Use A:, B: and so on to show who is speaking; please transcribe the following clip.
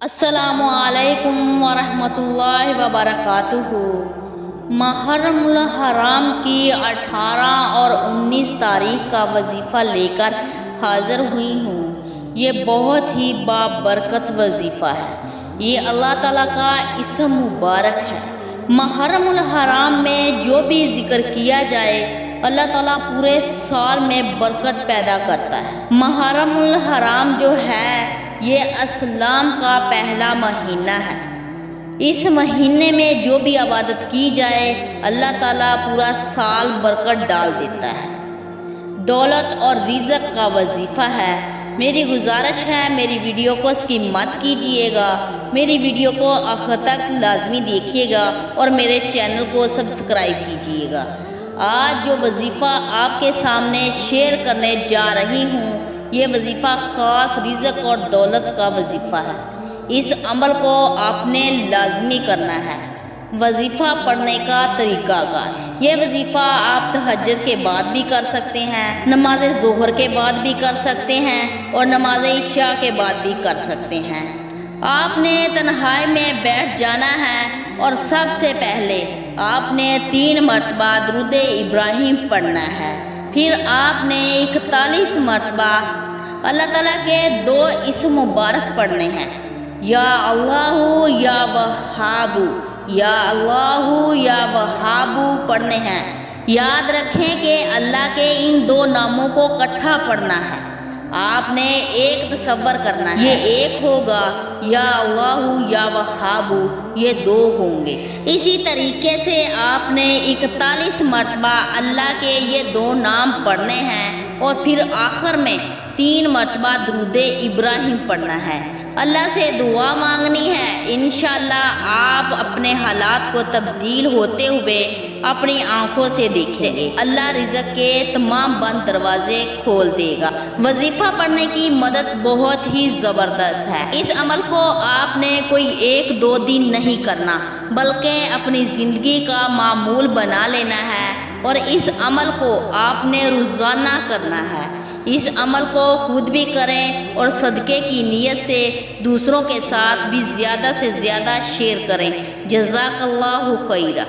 A: السلام علیکم ورحمۃ اللہ وبرکاتہ۔ محرم الحرام کی 18 اور 19 تاریخ کا وظیفہ لے کر حاضر ہوئی ہوں۔ یہ بہت ہی بابرکت وظیفہ ہے۔ یہ اللہ تعالیٰ کا اسم مبارک ہے۔ محرم الحرام میں جو بھی ذکر کیا جائے اللہ تعالیٰ پورے سال میں برکت پیدا کرتا ہے۔ محرم الحرام جو ہے یہ اسلام کا پہلا مہینہ ہے۔ اس مہینے میں جو بھی عبادت کی جائے اللہ تعالیٰ پورا سال برکت ڈال دیتا ہے۔ دولت اور رزق کا وظیفہ ہے۔ میری گزارش ہے میری ویڈیو کو اسکپ مت کیجیے گا، میری ویڈیو کو آخر تک لازمی دیکھیے گا اور میرے چینل کو سبسکرائب کیجیے گا۔ آج جو وظیفہ آپ کے سامنے شیئر کرنے جا رہی ہوں یہ وظیفہ خاص رزق اور دولت کا وظیفہ ہے۔ اس عمل کو آپ نے لازمی کرنا ہے۔ وظیفہ پڑھنے کا طریقہ کار، یہ وظیفہ آپ تہجد کے بعد بھی کر سکتے ہیں، نماز ظہر کے بعد بھی کر سکتے ہیں اور نماز عشاء کے بعد بھی کر سکتے ہیں۔ آپ نے تنہائی میں بیٹھ جانا ہے اور سب سے پہلے آپ نے 3 مرتبہ درود ابراہیم پڑھنا ہے۔ پھر آپ نے 41 مرتبہ اللہ تعالیٰ کے 2 اسم مبارک پڑھنے ہیں، یا اللہ یا وہاب، یا اللہ یا وہاب پڑھنے ہیں۔ یاد رکھیں کہ اللہ کے ان 2 ناموں کو اکٹھا پڑھنا ہے۔ آپ نے ایک تصور کرنا ہے، یہ ایک ہوگا، یا اللہ یا وہاب یہ 2 ہوں گے۔ اسی طریقے سے آپ نے 41 مرتبہ اللہ کے یہ 2 نام پڑھنے ہیں اور پھر آخر میں 3 مرتبہ درود ابراہیم پڑھنا ہے۔ اللہ سے دعا مانگنی ہے، انشاءاللہ آپ اپنے حالات کو تبدیل ہوتے ہوئے اپنی آنکھوں سے دیکھیں گے۔ اللہ رزق کے تمام بند دروازے کھول دے گا۔ وظیفہ پڑھنے کی مدد بہت ہی زبردست ہے۔ اس عمل کو آپ نے کوئی 1-2 دن نہیں کرنا بلکہ اپنی زندگی کا معمول بنا لینا ہے اور اس عمل کو آپ نے روزانہ کرنا ہے۔ اس عمل کو خود بھی کریں اور صدقے کی نیت سے دوسروں کے ساتھ بھی زیادہ سے زیادہ شیئر کریں۔ جزاک اللہ خیرہ۔